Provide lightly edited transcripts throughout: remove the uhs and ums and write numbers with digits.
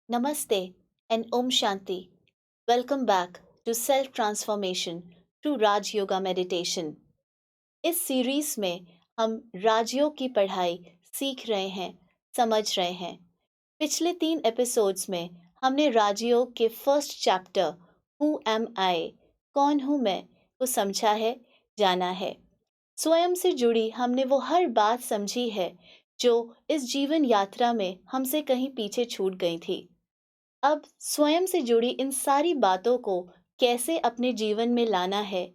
Namaste and Om Shanti. Welcome back to Self Transformation through Raj Yoga Meditation. इस series में हम राजयोग की पढ़ाई सीख रहे हैं, समझ रहे हैं। पिछले 3 एपिसोड्स में हमने राजयोग के फर्स्ट चैप्टर हु एम आई, कौन हूँ मैं, को समझा है, जाना है। स्वयं से जुड़ी हमने वो हर बात समझी है जो इस जीवन यात्रा में हमसे कहीं पीछे छूट गई थी। अब स्वयं से जुड़ी इन सारी बातों को कैसे अपने जीवन में लाना है,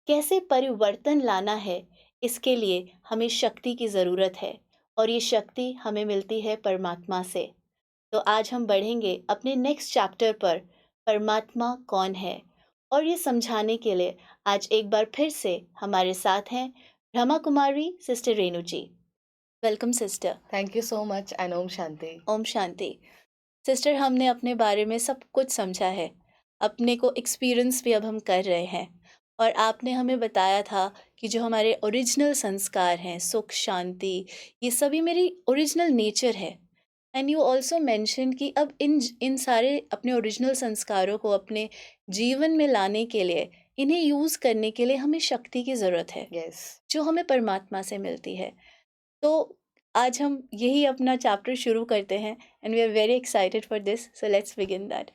कैसे परिवर्तन लाना है, इसके लिए हमें शक्ति की ज़रूरत है और ये शक्ति हमें मिलती है परमात्मा से। तो आज हम बढ़ेंगे अपने नेक्स्ट चैप्टर पर, परमात्मा कौन है। और ये समझाने के लिए आज एक बार फिर से हमारे साथ हैं Brahma Kumari sister Renu ji. Welcome sister. Thank you so much and ओम शांति। ओम शांति। सिस्टर, हमने अपने बारे में सब कुछ समझा है, अपने को एक्सपीरियंस भी अब हम कर रहे हैं, और आपने हमें बताया था कि जो हमारे ओरिजिनल संस्कार हैं, सुख शांति, ये सभी मेरी ओरिजिनल नेचर है। एंड यू ऑल्सो मेंशन कि अब इन सारे अपने ओरिजिनल संस्कारों को अपने जीवन में लाने के लिए, इन्हें यूज़ करने के लिए हमें शक्ति की ज़रूरत है, यस जो हमें परमात्मा से मिलती है। तो आज हम यही अपना चैप्टर शुरू करते हैं and we are very excited for this, so let's begin that.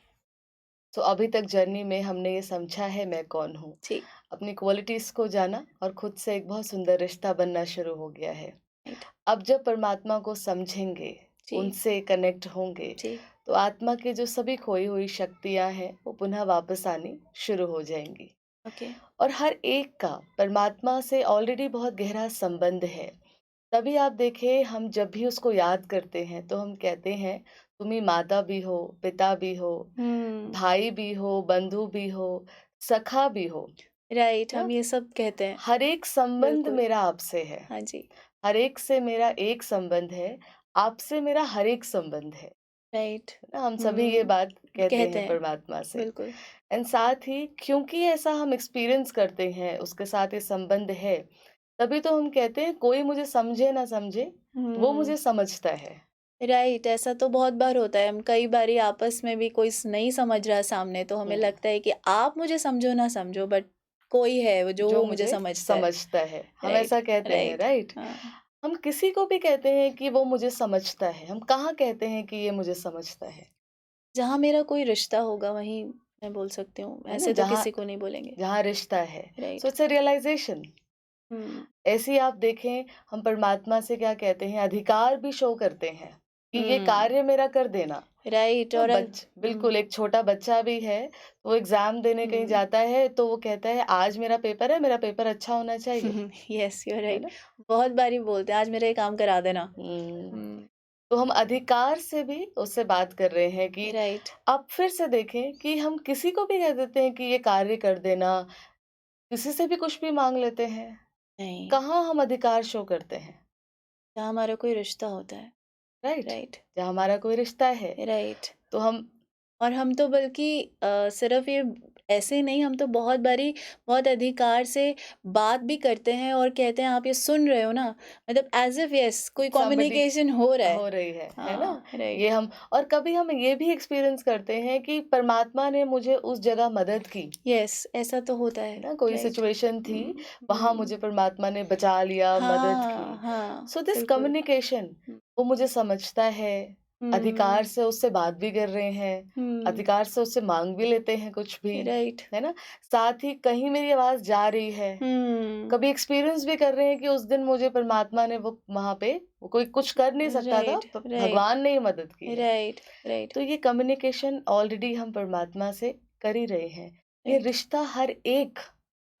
तो अभी तक जर्नी में हमने ये समझा है मैं कौन हूँ, ठीक। अपनी क्वालिटीज को जाना और खुद से एक बहुत सुंदर रिश्ता बनना शुरू हो गया है। राइट। अब जब परमात्मा को समझेंगे, जी। उनसे कनेक्ट होंगे, जी। तो आत्मा की जो सभी खोई हुई शक्तियाँ हैं वो पुनः वापस आनी शुरू हो जाएंगी। ओके। और हर एक का परमात्मा से ऑलरेडी बहुत गहरा संबंध है। तभी आप देखिए, हम जब भी उसको याद करते हैं तो हम कहते हैं तुम ही माता भी हो, पिता भी हो, भाई भी हो, बंधु भी हो, सखा भी हो। राइट, ना? हम ये सब कहते हैं। हर एक संबंध बिल्कुल। मेरा आपसे है। हाँ जी। हर एक से मेरा एक संबंध है, आपसे मेरा हर एक संबंध है। राइट। ना, हम सभी ये बात कहते कहते हैं हैं। परमात्मा से। बिल्कुल। एंड साथ ही क्योंकि ऐसा हम एक्सपीरियंस करते हैं, उसके साथ ये संबंध है, तभी तो हम कहते हैं कोई मुझे समझे ना समझे, वो मुझे समझता है। राइट, ऐसा तो बहुत बार होता है। हम कई बारी आपस में भी कोई नहीं समझ रहा सामने, तो हमें लगता है कि आप मुझे समझो ना समझो, बट कोई है वो जो जो मुझे मुझे समझता है। समझता है, हम राइट। ऐसा कहते हैं, राइट। राइट? हाँ। हम किसी को भी कहते हैं कि वो मुझे समझता है, हम कहाँ कहते हैं कि ये मुझे समझता है? जहाँ मेरा कोई रिश्ता होगा वहीं मैं बोल सकती हूँ, है ना? ऐसे तो जहाँ किसी को नहीं बोलेंगे। जहाँ रिश्ता है। So right. It's a realization. Hmm. ऐसे ही आप देखें, हम परमात्मा से क्या कहते हैं, अधिकार भी शो करते हैं कि ये कार्य मेरा कर देना। राइट। ना, और बिल्कुल, एक छोटा बच्चा भी है, वो एग्जाम देने कहीं जाता है तो वो कहता है आज मेरा पेपर है, मेरा पेपर अच्छा होना चाहिए। यस, यू आर है राइट। ना? बहुत बारी बोलते हैं आज मेरा ये काम करा देना। तो हम अधिकार से भी उससे बात कर रहे हैं कि राइट। आप फिर से देखें कि हम किसी को भी कह देते हैं कि ये कार्य कर देना, किसी से भी कुछ भी मांग लेते हैं। नहीं, कहाँ हम अधिकार शो करते हैं? जहाँ हमारा कोई रिश्ता होता है। राइट? राइट। जहाँ हमारा कोई रिश्ता है, राइट। तो हम और हम तो बल्कि सिर्फ ये ऐसे ही नहीं, हम तो बहुत बारी बहुत अधिकार से बात भी करते हैं और कहते हैं आप ये सुन रहे हो ना, मतलब एज इफ यस कोई somebody कम्युनिकेशन हो रहा है। हो रही है ना? हाँ। राइट। ये हम, और कभी हम ये भी एक्सपीरियंस करते हैं कि परमात्मा ने मुझे उस जगह मदद की। यस, ऐसा तो होता है। है ना? कोई राइट। सिचुएशन थी, वहाँ मुझे परमात्मा ने बचा लिया, मदद हाँ की। हाँ। सो दिस बिल्कुल। कम्युनिकेशन, वो मुझे समझता है, अधिकार से उससे बात भी कर रहे हैं, अधिकार से उससे माँग भी लेते हैं कुछ भी, राइट। है ना? साथ ही कहीं मेरी आवाज़ जा रही है, कभी एक्सपीरियंस भी कर रहे हैं कि उस दिन मुझे परमात्मा ने वो वहाँ पे वो कोई कुछ कर नहीं सकता था, राइट। राइट। भगवान ने ही मदद की है। राइट। राइट। तो ये कम्युनिकेशन ऑलरेडी हम परमात्मा से कर ही रहे हैं। ये राइट। रिश्ता हर एक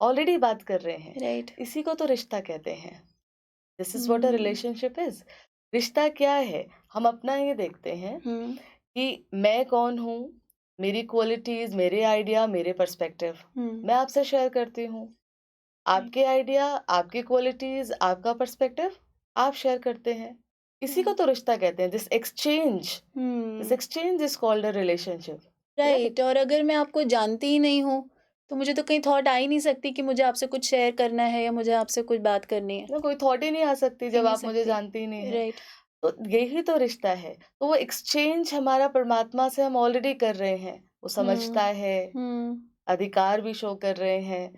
ऑलरेडी बात कर रहे हैं। राइट। इसी को तो रिश्ता कहते हैं। This is what a relationship is. रिश्ता क्या है? हम अपना ये देखते हैं कि मैं कौन हूँ, मेरी क्वालिटीज, मेरे आइडिया, मेरे पर्सपेक्टिव मैं आपसे शेयर करती हूँ। आपके आइडिया, आपकी क्वालिटीज, आपका पर्सपेक्टिव आप शेयर करते हैं। इसी को तो रिश्ता कहते हैं। This exchange is called a relationship. Right. और अगर मैं आपको जानती ही नहीं हूँ तो मुझे तो कहीं थॉट आ ही नहीं सकती कि मुझे आपसे कुछ शेयर करना है या मुझे आपसे कुछ बात करनी है। ना, कोई थॉट ही नहीं आ सकती ही जब नहीं आप मुझे सकती। जानती ही नहीं है। राइट। तो यही तो रिश्ता है। तो वो एक्सचेंज हमारा परमात्मा से हम ऑलरेडी कर रहे हैं। वो समझता है, अधिकार भी शो कर रहे हैं,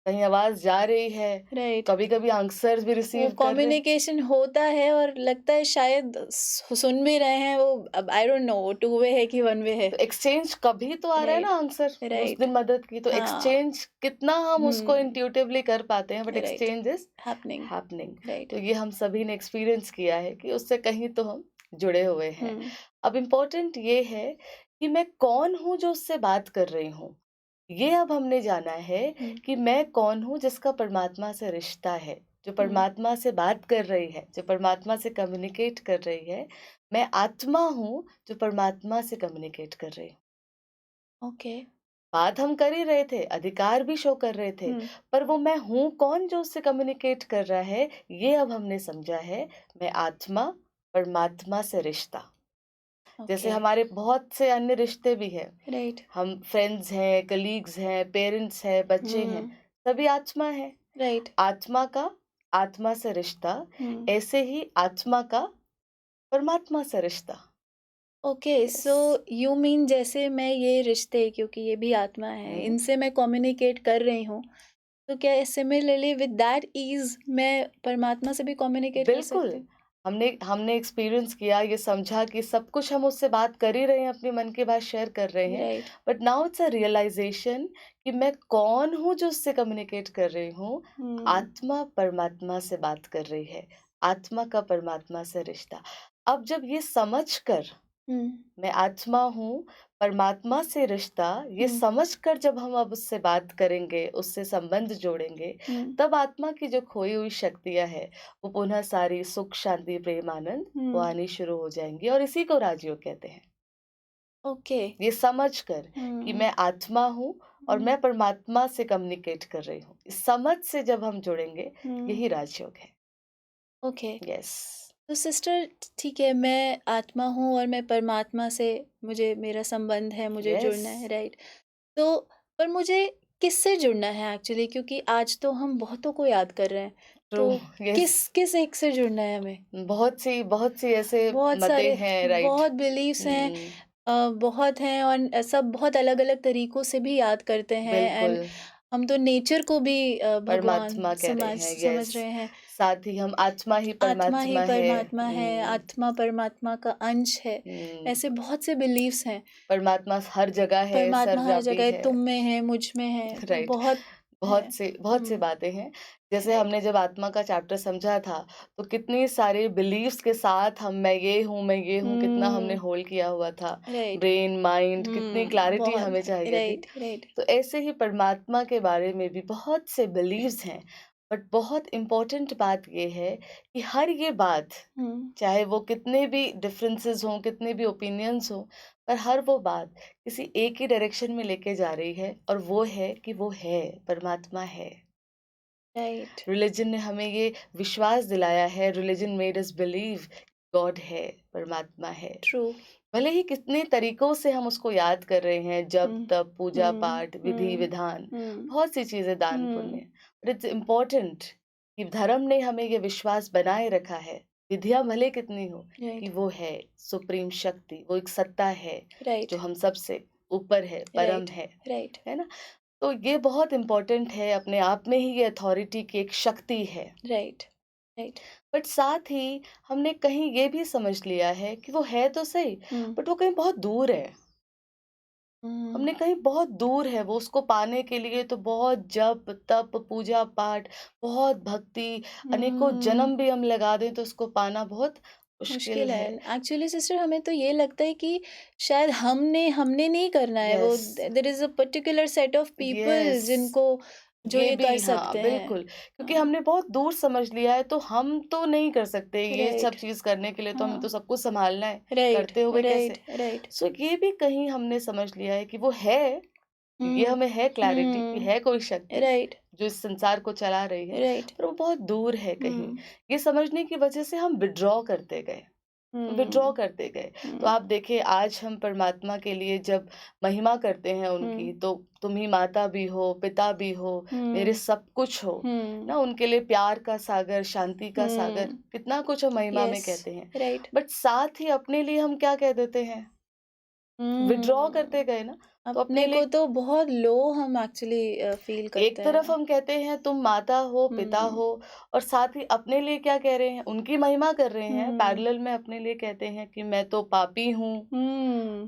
कहीं आवाज़ जा रही है, राइट। कभी-कभी आंसर्स भी वो रिसीव कर रहे हैं। कम्युनिकेशन होता है और लगता है शायद सुन भी रहे हैं वो। अब I don't know two way है कि वन वे है। तो एक्सचेंज कभी तो आ रहा है ना राइट, आंसर, उस राइट। दिन मदद की। तो हाँ। एक्सचेंज कितना हम उसको इंट्यूटिवली कर पाते हैं, but right. Exchange is happening. Happening. Right. तो ये हम सभी ने एक्सपीरियंस किया है कि उससे कहीं तो हम जुड़े हुए हैं। अब इम्पोर्टेंट ये है कि मैं कौन हूँ जो उससे बात कर रही हूँ। ये अब हमने जाना है कि मैं कौन हूँ जिसका परमात्मा से रिश्ता है, जो परमात्मा से बात कर रही है, जो परमात्मा से कम्युनिकेट कर रही है। मैं आत्मा हूँ जो परमात्मा से कम्युनिकेट कर रही हूँ। ओके। बात हम कर ही रहे थे, अधिकार भी शो कर रहे थे, पर वो मैं हूँ कौन जो उससे कम्युनिकेट कर रहा है, ये अब हमने समझा है। मैं आत्मा, परमात्मा से रिश्ता। जैसे ओके। हमारे बहुत से अन्य रिश्ते भी हैं। राइट। हम फ्रेंड्स हैं, कलीग्स हैं, पेरेंट्स हैं, बच्चे हैं, सभी आत्मा है। राइट। आत्मा का आत्मा से रिश्ता, ऐसे ही आत्मा का परमात्मा से रिश्ता। Okay, Yes. So you mean जैसे मैं ये रिश्ते, क्योंकि ये भी आत्मा है, इनसे मैं कम्युनिकेट कर रही हूँ, तो क्या सिमिलरली विद दैट ईज मैं परमात्मा से भी कम्युनिकेट कर सकती बिल्कुल। हूँ? हमने हमने एक्सपीरियंस किया, ये समझा कि सब कुछ हम उससे बात कर ही रहे हैं, अपने मन की बात शेयर कर रहे हैं। Right. But now it's a realisation कि मैं कौन हूँ जो उससे कम्युनिकेट कर रही हूँ। आत्मा परमात्मा से बात कर रही है, आत्मा का परमात्मा से रिश्ता। अब जब ये समझकर मैं आत्मा हूँ, परमात्मा से रिश्ता, ये समझकर जब हम अब उससे बात करेंगे, उससे संबंध जोड़ेंगे, तब आत्मा की जो खोई हुई शक्तियाँ हैं, वो पुनः सारी सुख, शांति, प्रेम, आनंद वो आनी शुरू हो जाएँगी, और इसी को राजयोग कहते हैं। ओके। ये समझकर कि मैं आत्मा हूँ और मैं परमात्मा से कम्युनिकेट कर रही हूँ। इस समझ से जब हम जुड़ेंगे, यही राजयोग है। ओके। यस। तो सिस्टर, ठीक है, मैं आत्मा हूँ और मैं परमात्मा से, मुझे मेरा संबंध है, मुझे जुड़ना है, यस। राइट। तो पर मुझे किससे जुड़ना है एक्चुअली, क्योंकि आज तो हम बहुतों को याद कर रहे हैं, ट्रू। तो यस। किस किस एक से जुड़ना है हमें? बहुत सी ऐसे बहुत मतें सारे, हैं, राइट। बहुत बिलीव्स हैं, बहुत हैं, और सब बहुत अलग-अलग तरीकों से भी याद करते हैं। एंड बिल्कुल। हम तो नेचर को भी भगवान परमात्मा कह रहे हैं, समझ यस। रहे हैं। साथ ही हम आत्मा ही आत्मा ही परमात्मा है। परमात्मा है, आत्मा परमात्मा का अंश है। हुँ। ऐसे बहुत से बिलीव्स हैं। परमात्मा हर जगह है, परमात्मा हर सर्वव्यापी जगह है, है। तुम में है, मुझ में है, राइट। बहुत है। बहुत सी बातें हैं। जैसे राइट। हमने जब आत्मा का चैप्टर समझा था, तो कितनी सारे बिलीफ्स के साथ हम मैं ये हूँ, कितना हमने होल्ड किया हुआ था। राइट। ब्रेन, माइंड, कितनी क्लैरिटी बहुत। हमें चाहिए थी। Right, right. तो ऐसे ही परमात्मा के बारे में भी बहुत से बिलीव्स हैं। बट बहुत इम्पोर्टेंट बात ये है कि हर ये बात, चाहे वो कितने भी डिफरेंसेस हों, कितने भी ओपिनियंस हों, पर हर वो बात किसी एक ही डायरेक्शन में लेके जा रही है, और वो है कि वो है, परमात्मा है। राइट। रिलीजन ने हमें ये विश्वास दिलाया है, religion made us believe God है, परमात्मा है। ट्रू। भले ही कितने तरीकों से हम उसको याद कर रहे हैं, जप, तप, पूजा, पाठ, विधि, विधान, बहुत सी चीजें, दान, पुण्य, बट इट्स इम्पोर्टेंट कि धर्म ने हमें ये विश्वास बनाए रखा है, विधियां भले कितनी हो, कि वो है सुप्रीम शक्ति, वो एक सत्ता है राइट। जो हम सबसे ऊपर है, परम राइट। है राइट। है ना? तो ये बहुत इम्पोर्टेंट है, अपने आप में ही ये अथॉरिटी की एक शक्ति है। राइट। राइट। बट साथ ही हमने कहीं ये भी समझ लिया है कि वो है तो सही, बट वो कहीं बहुत दूर है। हमने कहीं बहुत दूर है, वो उसको पाने के लिए तो बहुत जप, तप, पूजा, पाठ, बहुत भक्ति, अनेकों जन्म भी हम लगा दें तो उसको पाना बहुत मुश्किल मुश्किल है है। Actually sister. हमें तो ये लगता है कि शायद हमने हमने नहीं करना है वो। Yes. There is a particular set of people yes. जिनको, जो ये ये कर भी, हाँ, सकते हैं। बिल्कुल, क्योंकि हाँ। हमने बहुत दूर समझ लिया है, तो हम तो नहीं कर सकते ये सब राइट। चीज़ करने के लिए, तो हमें तो हाँ। सब कुछ सँभालना है, राइट। करते हुए राइट। कैसे? राइट। सो ये भी कहीं हमने समझ लिया है कि वो है, ये हम्म। हमें है क्लैरिटी कि है कोई शक्ति राइट। जो इस संसार को चला रही है, राइट। पर वो बहुत दूर है कहीं। ये समझने की वजह से हम विथड्रॉ करते गए। विड्रॉ करते गए। तो आप देखिए आज हम परमात्मा के लिए जब महिमा करते हैं उनकी, तो तुम ही माता भी हो, पिता भी हो, मेरे सब कुछ हो ना, उनके लिए प्यार का सागर, शांति का सागर, कितना कुछ हम महिमा में यस, कहते हैं। राइट। बट साथ ही अपने लिए हम क्या कह देते हैं, विड्रॉ करते गए ना। तो अपने अपने को लिए तो बहुत लो हम एक्चुअली फील एक करते तरफ हैं। हम कहते हैं तुम माता हो, पिता हो, और साथ ही अपने लिए क्या कह रहे हैं, उनकी महिमा कर रहे हैं। पैरेलल में अपने लिए कहते हैं कि मैं तो पापी हूँ,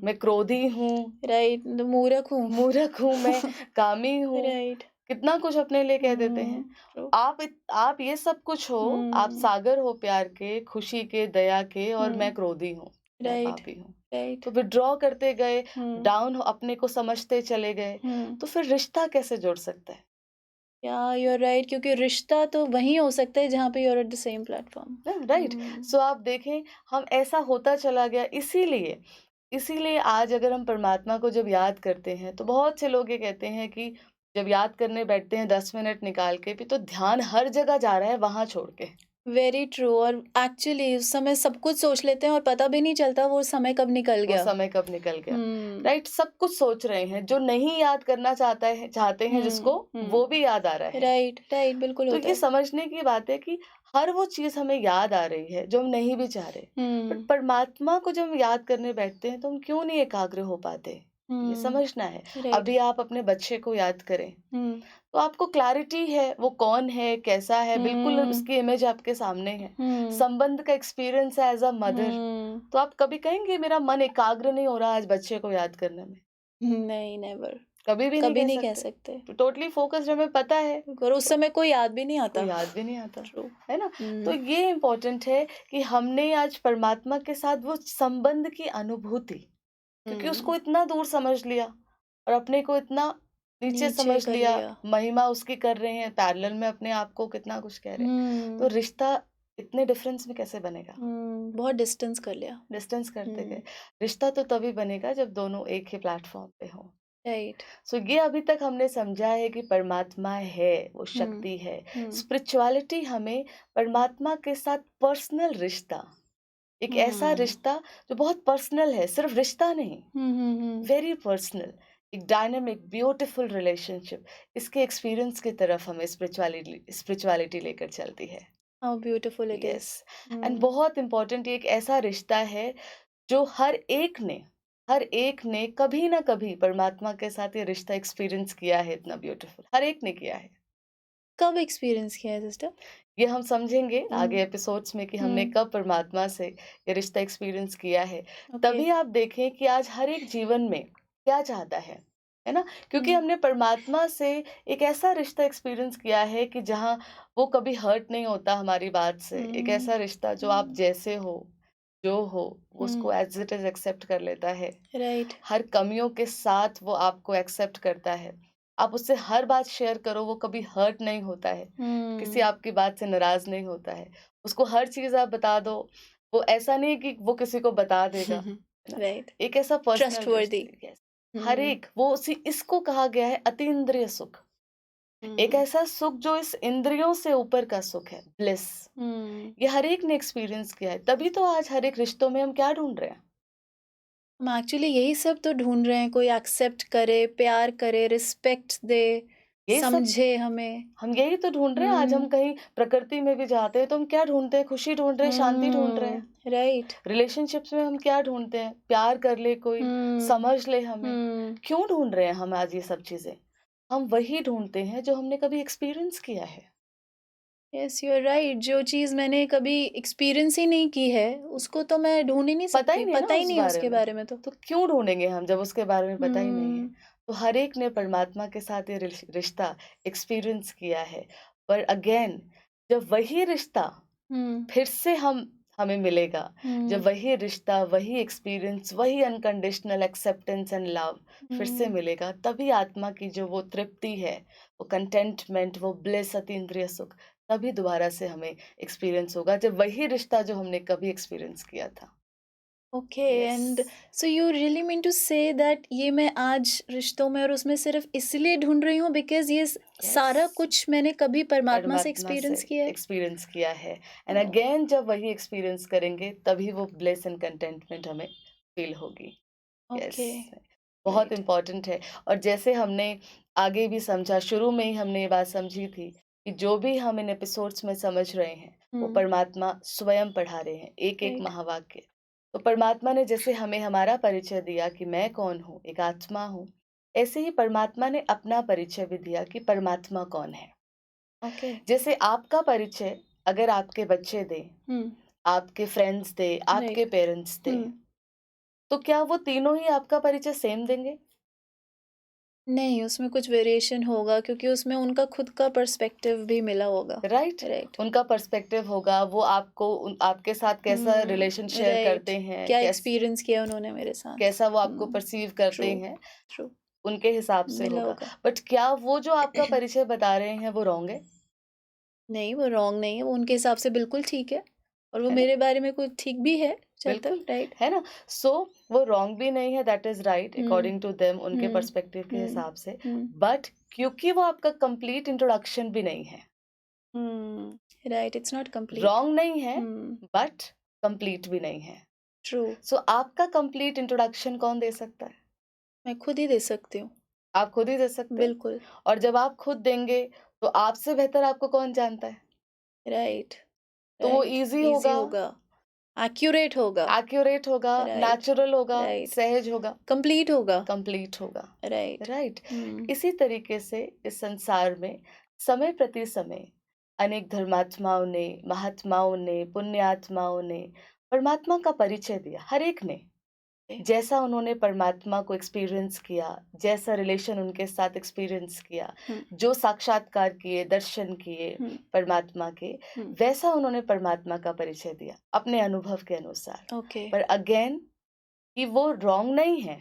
मैं क्रोधी हूँ, राइट, मूर्ख हूँ। मूर्ख हूँ, मैं कामी हूँ, राइट। कितना कुछ अपने लिए कह देते हैं। ट्रू। आप ये सब कुछ हो, आप सागर हो प्यार के, खुशी के, दया के, और मैं क्रोधी हूँ, मैं राइट, पापी हूँ। राइट। तो विड्रॉ करते गए, डाउन अपने को समझते चले गए, तो फिर रिश्ता कैसे जुड़ सकता है? या यू आर राइट, क्योंकि रिश्ता तो वहीं हो सकता है जहाँ पे you are at the same platform. Right. So आप देखें, हम ऐसा होता चला गया। इसीलिए इसीलिए आज अगर हम परमात्मा को जब याद करते हैं, तो बहुत से लोग ये कहते हैं कि जब याद करने बैठते हैं 10 मिनट निकाल के भी, तो ध्यान हर जगह जा रहा है वहां छोड़ के। Very true. और एक्चुअली उस समय सब कुछ सोच लेते हैं और पता भी नहीं चलता वो समय कब निकल वो गया। समय कब निकल गया। राइट, सब कुछ सोच रहे हैं, जो नहीं याद करना चाहते हैं जिसको, वो भी याद आ रहा है। राइट, राइट, बिल्कुल तो होता ये है। समझने की बात है कि हर वो चीज हमें याद आ रही है जो हम नहीं भी चाह रहे। बट परमात्मा को जब हम याद करने बैठते हैं, तो हम क्यों नहीं एकाग्र हो पाते, ये समझना है। राइट। अभी आप अपने बच्चे को याद करें, तो आपको क्लैरिटी है वो कौन है, कैसा है, बिल्कुल उसकी इमेज आपके सामने है। संबंध का एक्सपीरियंस है एज अ मदर। तो आप कभी कहेंगे मेरा मन एकाग्र नहीं हो रहा आज बच्चे को याद करने में? नहीं, नेवर। कभी भी कभी नहीं नहीं कह कह सकते। सकते। टोटली फोकस्ड, हमें पता है, और उस समय कोई याद भी नहीं आता। कोई याद भी नहीं आता, ट्रू। है ना। तो ये इम्पोर्टेंट है कि हमने आज परमात्मा के साथ वो संबंध की अनुभूति, क्योंकि उसको इतना दूर समझ लिया और अपने को इतना नीचे नीचे समझ कर लिया, लिया। महिमा उसकी कर रहे हैं, पैरेलल में अपने आप को कितना कुछ कह रहे हैं। तो रिश्ता इतने डिफरेंस में कैसे बनेगा? बहुत डिस्टेंस कर लिया। डिस्टेंस करते गए। रिश्ता तो तभी बनेगा जब दोनों एक ही प्लेटफॉर्म पे हो। राइट। सो ये अभी तक हमने समझा है कि परमात्मा है, वो शक्ति है। स्पिरिचुअलिटी हमें परमात्मा के साथ पर्सनल रिश्ता, एक ऐसा रिश्ता जो बहुत पर्सनल है, सिर्फ रिश्ता नहीं, वेरी पर्सनल, एक डायनामिक ब्यूटीफुल रिलेशनशिप, इसके एक्सपीरियंस की तरफ हमें स्पिरिचुअलिटी लेकर चलती है। How beautiful it yes, is. And बहुत इम्पोर्टेंट, ये एक ऐसा रिश्ता है जो हर एक ने कभी ना कभी परमात्मा के साथ ये रिश्ता एक्सपीरियंस किया है। इतना ब्यूटीफुल हर एक ने किया है। कब एक्सपीरियंस किया है सिस्टर? ये हम समझेंगे आगे एपिसोड्स में कि हमने कब परमात्मा से ये रिश्ता एक्सपीरियंस किया है। तभी आप देखें कि आज हर एक जीवन में क्या चाहता है ना, क्योंकि हमने परमात्मा से एक ऐसा रिश्ता एक्सपीरियंस किया है कि जहाँ वो कभी हर्ट नहीं होता हमारी बात से। एक ऐसा रिश्ता जो आप जैसे हो, जो हो, वो उसको एज इट इज एक्सेप्ट कर लेता है। राइट। हर कमियों के साथ वो आपको एक्सेप्ट करता है। आप उससे हर बात शेयर करो, वो कभी हर्ट नहीं होता है, किसी आपकी बात से नाराज नहीं होता है। उसको हर चीज आप बता दो, वो ऐसा नहीं कि वो किसी को बता देगा, है ना। राइट। एक ऐसा पर्सनल ट्रस्टवर्दी। हर एक वो इसको कहा गया है अतीन्द्रिय सुख। एक ऐसा सुख जो इस इंद्रियों से ऊपर का सुख है, ब्लिस। ये हर एक ने एक्सपीरियंस किया है। तभी तो आज हर एक रिश्तों में हम क्या ढूंढ रहे हैं? हम एक्चुअली यही सब तो ढूंढ रहे हैं, कोई एक्सेप्ट करे, प्यार करे, रिस्पेक्ट दे, ये सब समझे हमें। हम यही तो ढूंढ रहे हैं। आज हम कहीं प्रकृति में भी जाते हैं तो हम क्या ढूंढते हैं? खुशी ढूंढ रहे हैं, शांति ढूंढ रहे हैं। राइट। रिलेशनशिप्स में हम क्या ढूंढते हैं? प्यार कर ले कोई, समझ ले हमें। क्यों ढूंढ रहे हैं हम आज ये सब चीजें? हम वही ढूंढते हैं जो हमने कभी एक्सपीरियंस किया है। Yes, you are right. जो चीज मैंने कभी एक्सपीरियंस ही नहीं की है, उसको तो मैं ढूंढ ही नहीं पता ही सकती। नहीं है ना पता ही उस नहीं है बारे उसके में, बारे में तो। तो क्यों ढूंढेंगे हम जब उसके बारे में पता ही नहीं है। तो हर एक ने परमात्मा के साथ ये रिश्ता एक्सपीरियंस किया है। पर अगेन, जब वही रिश्ता फिर से हमें मिलेगा, जब वही रिश्ता, वही एक्सपीरियंस, वही अनकंडीशनल एक्सेप्टेंस एंड लव फिर से मिलेगा, तभी आत्मा की जो वो तृप्ति है, वो कंटेंटमेंट, वो ब्लिस, अतीन्द्रिय सुख, तभी दोबारा से हमें एक्सपीरियंस होगा, जब वही रिश्ता जो हमने कभी एक्सपीरियंस किया था। Okay and so you really mean to say that ये मैं आज रिश्तों में और उसमें सिर्फ इसलिए ढूंढ रही हूँ बिकॉज ये सारा कुछ मैंने कभी परमात्मा से एक्सपीरियंस किया है। एक्सपीरियंस किया है एंड Oh, अगेन जब वही एक्सपीरियंस करेंगे तभी वो ब्लेस एंड कंटेंटमेंट हमें फील होगी। यस, okay, बहुत right. इम्पोर्टेंट है। और जैसे हमने आगे भी समझा, शुरू में ही हमने ये बात समझी थी कि जो भी हम इन एपिसोड्स में समझ रहे हैं वो परमात्मा स्वयं पढ़ा रहे हैं, एक एक Right. महावाक्य। तो परमात्मा ने जैसे हमें हमारा परिचय दिया कि मैं कौन हूँ, एक आत्मा हूँ, ऐसे ही परमात्मा ने अपना परिचय भी दिया कि परमात्मा कौन है। Okay. जैसे आपका परिचय अगर आपके बच्चे दें, आपके फ्रेंड्स दे, आपके Right. पेरेंट्स दे, तो क्या वो तीनों ही आपका परिचय सेम देंगे? नहीं, उसमें कुछ वेरिएशन होगा क्योंकि उसमें उनका खुद का पर्सपेक्टिव भी मिला होगा। राइट, राइट, उनका पर्सपेक्टिव होगा, वो आपको आपके साथ कैसा रिलेशन शेयर राइट, करते हैं, क्या एक्सपीरियंस किया उन्होंने मेरे साथ, कैसा वो आपको परसीव करते ट्रू, हैं, ट्रू, उनके हिसाब से मिला होगा। होगा। बट क्या वो जो आपका परिचय बता रहे हैं वो रॉन्ग है? नहीं, वो रॉन्ग नहीं है, वो उनके हिसाब से बिल्कुल ठीक है और वो है ना? मेरे बारे में कुछ ठीक भी है, चलता बिल्कुल, राइट। है ना? सो वो रॉन्ग भी नहीं है, that is right according to them, उनके पर्सपेक्टिव के हिसाब से। बट क्योंकि वो आपका कंप्लीट इंट्रोडक्शन भी नहीं है, right, it's not complete. Wrong नहीं है, बट कंप्लीट भी नहीं है। ट्रू, सो आपका कंप्लीट इंट्रोडक्शन कौन दे सकता है? मैं खुद ही दे सकती हूँ, आप खुद ही दे सकते हैं। बिल्कुल, और जब आप खुद देंगे तो आपसे बेहतर आपको कौन जानता है? राइट, तो वो राइट, इजी इजी होगा, होगा, एक्यूरेट होगा, एक्यूरेट होगा, राइट, नेचुरल होगा, राइट, सहज होगा, कंप्लीट होगा, कंप्लीट होगा। Right, right. इसी तरीके से इस संसार में समय प्रति समय अनेक धर्मात्माओं ने, महात्माओं ने, पुण्यात्माओं ने परमात्मा का परिचय दिया, हर एक ने जैसा उन्होंने परमात्मा को एक्सपीरियंस किया, जैसा रिलेशन उनके साथ एक्सपीरियंस किया, जो साक्षात्कार किए, दर्शन किए परमात्मा के, वैसा उन्होंने परमात्मा का परिचय दिया अपने अनुभव के अनुसार। ओके, पर अगेन कि वो रॉन्ग नहीं है,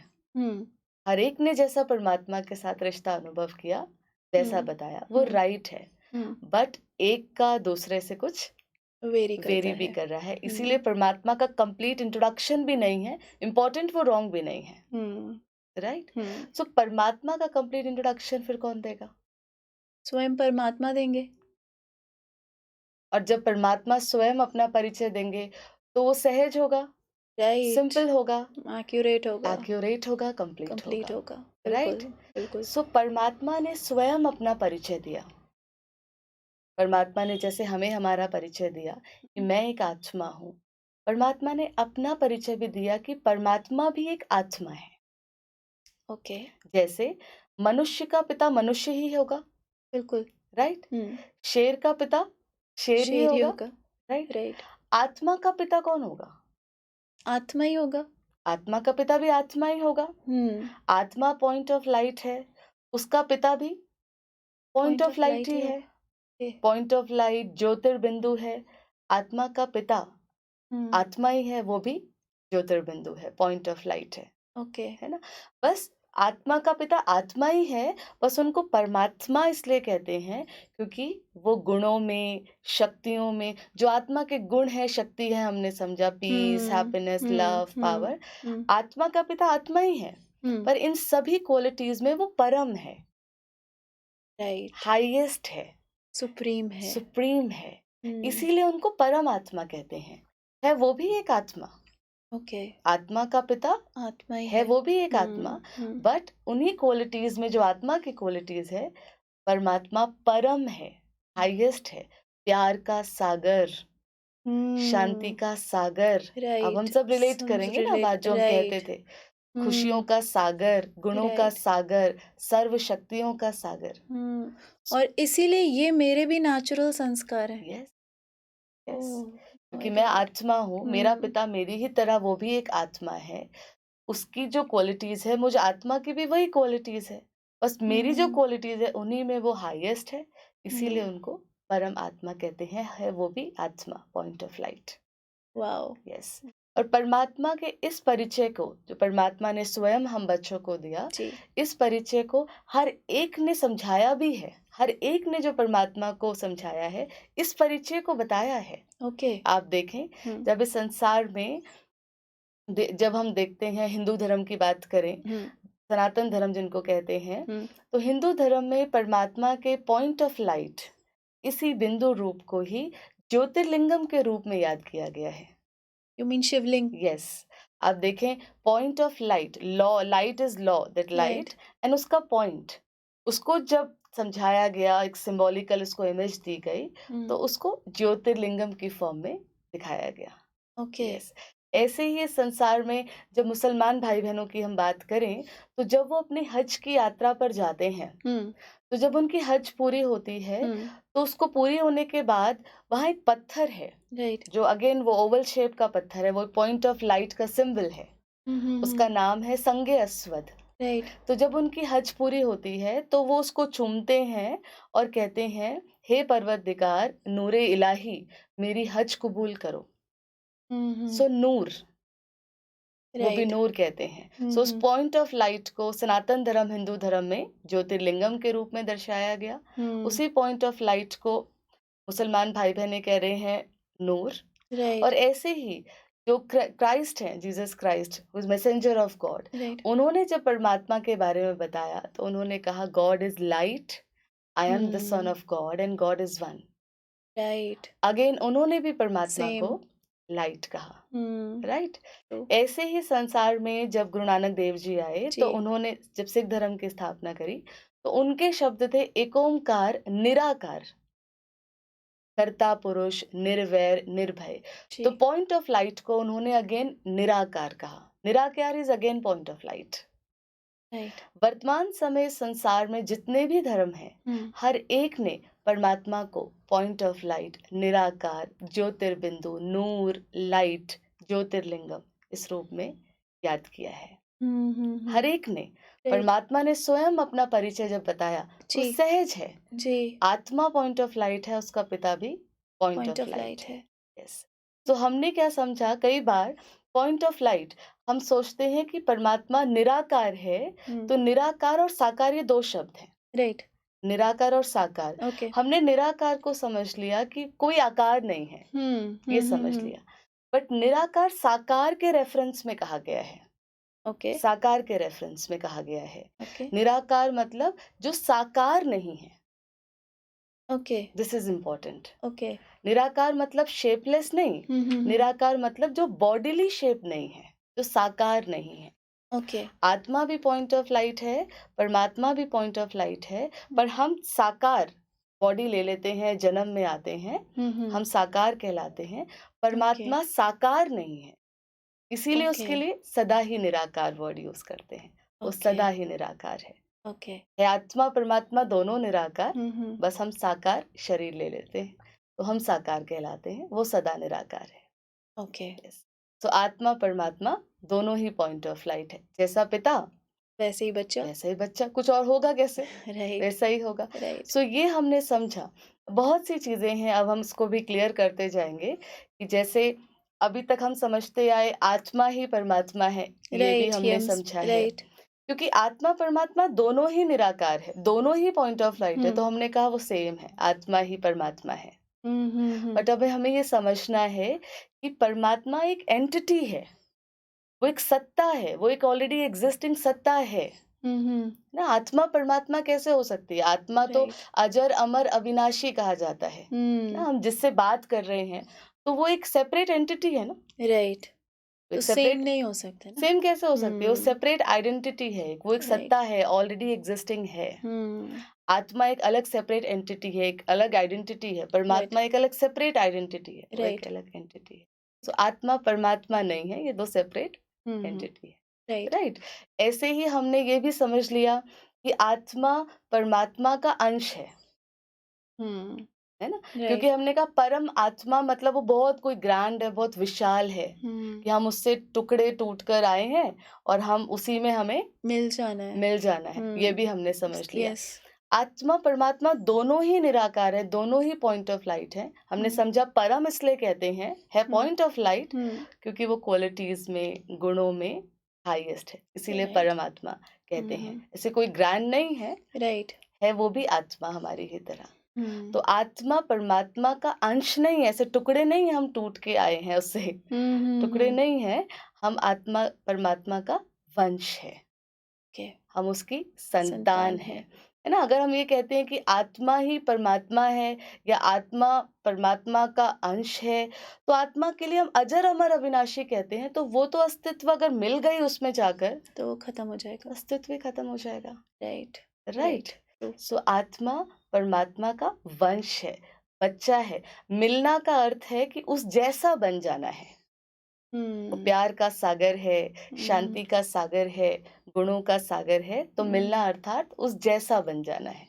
हर एक ने जैसा परमात्मा के साथ रिश्ता अनुभव किया वैसा बताया, वो राइट है। बट एक का दूसरे से कुछ वेरी भी कर रहा है, इसीलिए परमात्मा का कंप्लीट इंट्रोडक्शन भी नहीं है इम्पोर्टेंट, वो रॉन्ग भी नहीं है। राइट। सो परमात्मा का कंप्लीट इंट्रोडक्शन फिर कौन देगा? स्वयं परमात्मा देंगे। और जब परमात्मा स्वयं अपना परिचय देंगे तो वो सहज होगा, राइट, सिंपल होगा, एक्यूरेट होगा, कंप्लीट होगा। राइट, बिल्कुल। सो परमात्मा ने स्वयं अपना परिचय दिया। परमात्मा ने जैसे हमें हमारा परिचय दिया कि मैं एक आत्मा हूँ, परमात्मा ने अपना परिचय भी दिया कि परमात्मा भी एक आत्मा है। ओके, जैसे मनुष्य का पिता मनुष्य ही होगा, बिल्कुल, राइट। शेर का पिता शेर ही होगा, राइट। आत्मा का पिता कौन होगा? आत्मा ही होगा, आत्मा का पिता भी आत्मा ही होगा। आत्मा पॉइंट ऑफ लाइट है, उसका पिता भी पॉइंट ऑफ लाइट ही है। पॉइंट ऑफ लाइट ज्योतिर्बिंदु है, आत्मा का पिता आत्मा ही है, वो भी ज्योतिर्बिंदु है, पॉइंट ऑफ लाइट है। ओके, है ना? बस आत्मा का पिता आत्मा ही है, बस उनको परमात्मा इसलिए कहते हैं क्योंकि वो गुणों में, शक्तियों में, जो आत्मा के गुण है, शक्ति है, हमने समझा पीस, हैप्पीनेस, लव, पावर, आत्मा का पिता आत्मा ही है, पर इन सभी क्वालिटीज में वो परम है, राइट, हाईएस्ट है, सुप्रीम है, इसीलिए उनको परम आत्मा कहते हैं। है वो भी एक आत्मा, ओके, आत्मा का पिता आत्मा ही है, वो भी एक आत्मा, बट उन्हीं क्वालिटीज में जो आत्मा की क्वालिटीज है, परमात्मा परम है, हाईएस्ट है, प्यार का सागर, शांति का सागर। अब हम सब रिलेट करेंगे ना बात जो हम कहते थे, खुशियों का सागर, गुणों का सागर, सर्व शक्तियों का सागर। और इसीलिए ये मेरे भी नेचुरल संस्कार है। यस, क्योंकि मैं आत्मा हूँ, मेरा पिता मेरी ही तरह वो भी एक आत्मा है, उसकी जो क्वालिटीज है मुझ आत्मा की भी वही क्वालिटीज है, बस मेरी जो क्वालिटीज है उन्हीं में वो हाईएस्ट है, इसीलिए उनको परम आत्मा कहते हैं, है वो भी आत्मा, point of light. Wow, yes. और परमात्मा के इस परिचय को जो परमात्मा ने स्वयं हम बच्चों को दिया, इस परिचय को हर एक ने समझाया भी है, हर एक ने जो परमात्मा को समझाया है, इस परिचय को बताया है। ओके, आप देखें जब इस संसार में जब हम देखते हैं हिंदू धर्म की बात करें, सनातन धर्म जिनको कहते हैं, तो हिंदू धर्म में परमात्मा के पॉइंट ऑफ लाइट, इसी बिंदु रूप को ही ज्योतिर्लिंगम के रूप में याद किया गया है। You mean Shivling? यस, आप देखें, point of light, law, light is law, that light, and उसका पॉइंट, उसको जब समझाया गया, एक सिंबॉलिकल उसको इमेज दी गई, तो उसको ज्योतिर्लिंगम की फॉर्म में दिखाया गया। ओके। यस, ऐसे ही इस संसार में जब मुसलमान भाई बहनों की हम बात करें, तो जब वो अपने हज की यात्रा पर जाते हैं, तो जब उनकी हज पूरी होती है, तो उसको पूरी होने के बाद वहाँ एक पत्थर है, जो अगेन वो ओवल शेप का पत्थर है, वो पॉइंट ऑफ लाइट का सिंबल है, उसका नाम है संगे अस्वद। तो जब उनकी हज पूरी होती है, तो वो उसको चूमते हैं और कहते हैं, हे परवरदिगार नूरे इलाही, मेरी हज कबूल करो। सो नूर, वो भी नूर कहते हैं। सो उस पॉइंट ऑफ लाइट को सनातन धर्म, हिंदू धर्म में ज्योतिर्लिंगम के रूप में दर्शाया गया। उसी पॉइंट ऑफ लाइट को मुसलमान भाई बहनें कह रहे हैं नूर। और ऐसे ही जो क्राइस्ट हैं, Jesus Christ, who is messenger of God, उन्होंने जब परमात्मा के बारे में बताया, तो उन्होंने कहा, God is light, I am the son of God and God is one. Again उन्होंने भी परमात्मा को लाइट कहा। राइट। ऐसे ही संसार में जब गुरु नानक देव जी आए, तो उन्होंने जब सिख धर्म की स्थापना करी, तो उनके शब्द थे एक ओंकार निराकार, कर्ता पुरुष, निर्वैर, निर्भय। तो पॉइंट ऑफ लाइट को उन्होंने अगेन निराकार कहा। निराकार is again point of light. वर्तमान समय संसार में जितने भी धर्म हैं, हर एक ने परमात्मा को पॉइंट ऑफ लाइट, निराकार, ज्योतिर्बिंदु, नूर, लाइट, ज्योतिर्लिंगम, इस रूप में याद किया है। हर एक ने, परमात्मा ने स्वयं अपना परिचय जब बताया, तो सहज है, आत्मा पॉइंट ऑफ लाइट है, उसका पिता भी पॉइंट ऑफ लाइट है। यस। तो हमने क्या समझा, कई बार पॉइंट ऑफ लाइट हम सोचते हैं कि परमात्मा निराकार है, तो निराकार और साकार ये दो शब्द हैं। राइट। निराकार और साकार। हमने निराकार को समझ लिया कि कोई आकार नहीं है, ये समझ लिया। बट निराकार साकार के रेफरेंस में कहा गया है। साकार के रेफरेंस में कहा गया है। निराकार मतलब जो साकार नहीं है। This is important. निराकार मतलब शेपलेस नहीं, निराकार मतलब जो बॉडीली शेप नहीं है, जो साकार नहीं है। आत्मा भी पॉइंट ऑफ लाइट है, परमात्मा भी पॉइंट ऑफ लाइट है, पर हम साकार बॉडी ले लेते हैं, जन्म में आते हैं, हम साकार कहलाते हैं। परमात्मा साकार नहीं है, इसीलिए उसके लिए सदा ही निराकार वर्ड यूज करते हैं। वो सदा ही निराकार है। है आत्मा परमात्मा दोनों निराकार, बस हम साकार शरीर ले लेते हैं, तो हम साकार कहलाते हैं, वो सदा निराकार है। तो आत्मा परमात्मा दोनों ही पॉइंट ऑफ लाइट है। जैसा पिता वैसे ही बच्चा, वैसा ही बच्चा, कुछ और होगा कैसे? वैसा ही होगा। सो ये हमने समझा। बहुत सी चीजें हैं, अब हम इसको भी क्लियर करते जाएंगे कि जैसे अभी तक हम समझते आए आत्मा ही परमात्मा है, ये भी हमने समझा है। क्योंकि आत्मा परमात्मा दोनों ही निराकार है, दोनों ही पॉइंट ऑफ लाइट है, तो हमने कहा वो सेम है, आत्मा ही परमात्मा है। बट अब हमें ये समझना है कि परमात्मा एक एंटिटी है, वो एक सत्ता है, वो एक ऑलरेडी एग्जिस्टिंग सत्ता है ना। आत्मा परमात्मा कैसे हो सकती है? आत्मा तो अजर अमर अविनाशी कहा जाता है ना। हम जिससे बात कर रहे हैं, तो वो एक सेपरेट एंटिटी है ना। राइट। तो सेम नहीं हो सकता ना। सेम कैसे हो सकती है? वो सेपरेट आइडेंटिटी है, वो एक सत्ता है, ऑलरेडी एग्जिस्टिंग है। आत्मा एक अलग सेपरेट एंटिटी है, एक अलग आइडेंटिटी है। परमात्मा एक अलग सेपरेट आइडेंटिटी है, वो एक अलग एंटिटी है। सो आत्मा परमात्मा नहीं है, ये दो सेपरेट एंटिटी है। राइट। ऐसे ही हमने ये भी समझ लिया कि आत्मा परमात्मा का अंश है ना। क्योंकि हमने कहा परम आत्मा मतलब वो बहुत कोई ग्रैंड है, बहुत विशाल है, कि हम उससे टुकड़े टूट कर आए हैं और हम उसी में हमें मिल जाना है। ये भी हमने समझ लिया। आत्मा परमात्मा दोनों ही निराकार है, दोनों ही पॉइंट ऑफ लाइट है। हमने समझा परम इसलिए कहते हैं, है पॉइंट ऑफ लाइट, क्योंकि वो क्वालिटीज में, गुणों में हाईएस्ट है, इसीलिए परमात्मा कहते हैं। ऐसे कोई ग्रैंड नहीं है, है वो भी आत्मा हमारी ही तरह। तो आत्मा परमात्मा का अंश नहीं है, ऐसे टुकड़े नहीं हम टूट के आए हैं उससे, टुकड़े नहीं है हम आत्मा परमात्मा का वंश है, ओके, हम उसकी संतान संतान है है। है ना? अगर हम ये कहते हैं कि आत्मा ही परमात्मा है या आत्मा परमात्मा का अंश है, तो आत्मा के लिए हम अजर अमर अविनाशी कहते हैं, तो वो तो अस्तित्व अगर मिल गई उसमें जाकर, तो वो खत्म हो जाएगा। अस्तित्व ही खत्म हो जाएगा। Right, right? Right, true. So आत्मा परमात्मा का वंश है, बच्चा है। मिलना का अर्थ है कि उस जैसा बन जाना है। वो हम्म, प्यार का सागर है, हम्म, शांति का सागर है, गुणों का सागर है, तो मिलना अर्थात उस जैसा बन जाना है।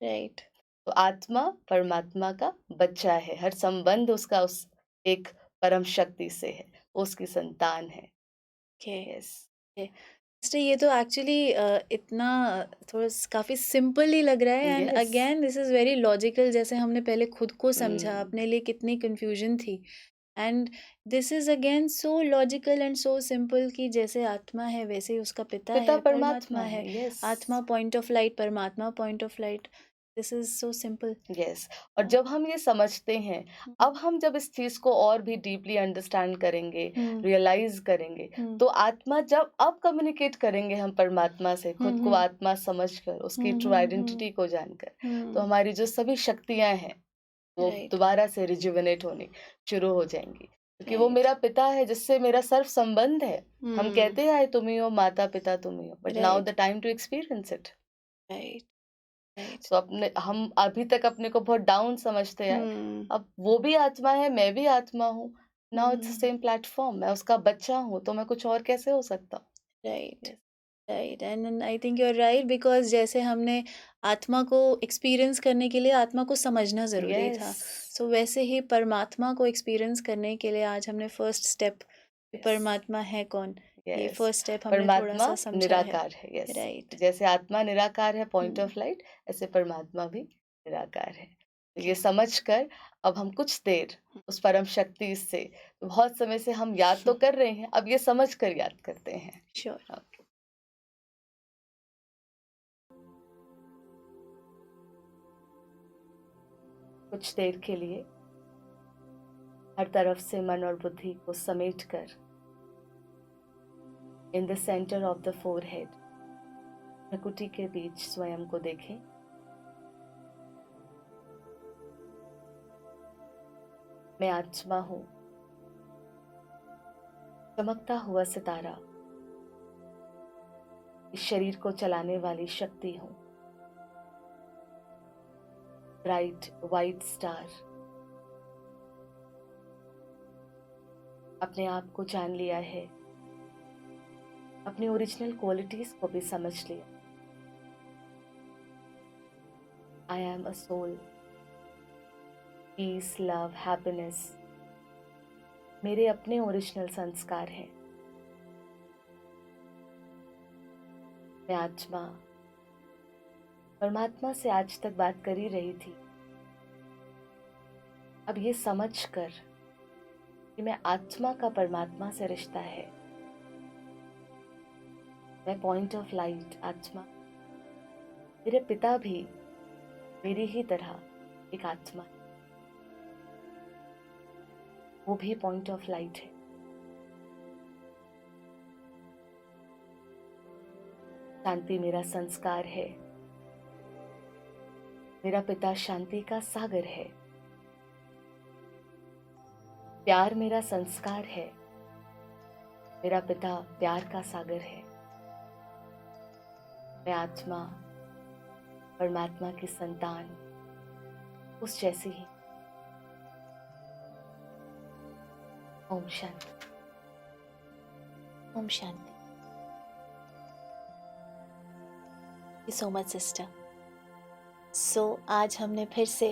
राइट, तो आत्मा परमात्मा का बच्चा है, हर संबंध उसका उस एक परम शक्ति से है, वो उसकी संतान है। ओके। यस। सिस्टर, ये तो एक्चुअली इतना थोड़ा काफ़ी सिंपल ही लग रहा है, and yes. Again this is very logical. जैसे हमने पहले खुद को समझा, हम्म। अपने लिए कितनी कंफ्यूजन थी, and this is again so logical and so simple कि जैसे आत्मा है वैसे ही उसका पिता पिता है, परमात्मा परमात्मा है। है। यस। आत्मा पॉइंट ऑफ लाइट, परमात्मा point of light. This is so simple. Yes. और जब हम ये समझते हैं, अब हम जब इस चीज को और भी डीपली अंडरस्टैंड करेंगे, रियलाइज करेंगे, तो आत्मा जब अब कम्युनिकेट करेंगे हम परमात्मा से, खुद को आत्मा समझकर, उसकी ट्रू आइडेंटिटी को जानकर, तो हमारी जो सभी शक्तियां हैं वो राइट, दोबारा से रिजुविनेट होनी शुरू हो जाएंगी, क्योंकि वो राइट, मेरा पिता है जिससे मेरा सर्व संबंध है। हम कहते आए तुम ही हो, माता पिता तुम ही हो, but now right, the time to experience it. Right, right. So अपने हम अभी तक अपने को बहुत डाउन समझते आए, अब वो भी आत्मा है, मैं भी आत्मा हूँ। नाउ इट्स सेम प्लेटफॉर्म, मैं उसका बच्चा हूँ, तो मैं कुछ और कैसे हो सकता हूँ? Right, Yes. Right, and I think you are right, because जैसे हमने आत्मा को एक्सपीरियंस करने के लिए आत्मा को समझना ज़रूरी था, Yes. सो वैसे ही परमात्मा को एक्सपीरियंस करने के लिए आज हमने फर्स्ट स्टेप, Yes. परमात्मा है कौन, ये Yes. फर्स्ट स्टेप हमने थोड़ा परमात्मा सा समझा है। निराकार है। यस। राइट, जैसे आत्मा निराकार है, पॉइंट ऑफ लाइट, ऐसे परमात्मा भी निराकार है। तो ये समझकर अब हम कुछ देर उस परम शक्ति से, बहुत समय से हम याद तो कर रहे हैं, अब ये समझ कर याद करते हैं। श्योर। Okay. कुछ देर के लिए हर तरफ से मन और बुद्धि को समेट कर in the centre of the forehead, भ्रुकुटी के बीच स्वयं को देखें। मैं आत्मा हूं, चमकता हुआ सितारा, इस शरीर को चलाने वाली शक्ति हूं, ब्राइट वाइट स्टार। अपने आप को जान लिया है, अपनी ओरिजिनल क्वालिटीज को भी समझ लिया। I am a soul, peace, love, happiness मेरे अपने ओरिजिनल संस्कार हैं। मैं आत्मा परमात्मा से आज तक बात कर ही रही थी, अब ये समझकर कि मैं आत्मा का परमात्मा से रिश्ता है, मैं पॉइंट ऑफ लाइट आत्मा, मेरे पिता भी मेरी ही तरह एक आत्मा, वो भी पॉइंट ऑफ लाइट है। शांति मेरा संस्कार है, मेरा पिता शांति का सागर है। प्यार मेरा संस्कार है, मेरा पिता प्यार का सागर है। मैं आत्मा परमात्मा की संतान, उस जैसी ही। ओम शांति। ओम शांति। So much sister. सो आज हमने फिर से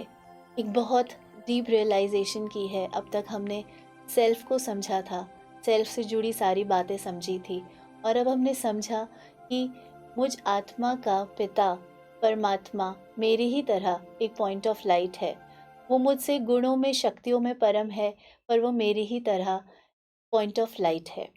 एक बहुत डीप रियलाइजेशन की है। अब तक हमने सेल्फ को समझा था, सेल्फ से जुड़ी सारी बातें समझी थी, और अब हमने समझा कि मुझ आत्मा का पिता परमात्मा मेरी ही तरह एक पॉइंट ऑफ लाइट है। वो मुझसे गुणों में, शक्तियों में परम है, पर वो मेरी ही तरह पॉइंट ऑफ लाइट है।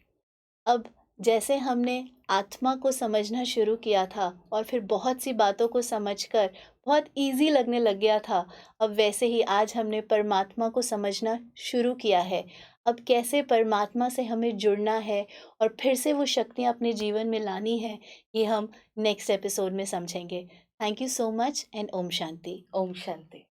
अब जैसे हमने आत्मा को समझना शुरू किया था और फिर बहुत सी बातों को समझकर बहुत इजी लगने लग गया था, अब वैसे ही आज हमने परमात्मा को समझना शुरू किया है। अब कैसे परमात्मा से हमें जुड़ना है और फिर से वो शक्तियाँ अपने जीवन में लानी है, ये हम नेक्स्ट एपिसोड में समझेंगे। Thank you so much and ओम शांति। ओम शांति।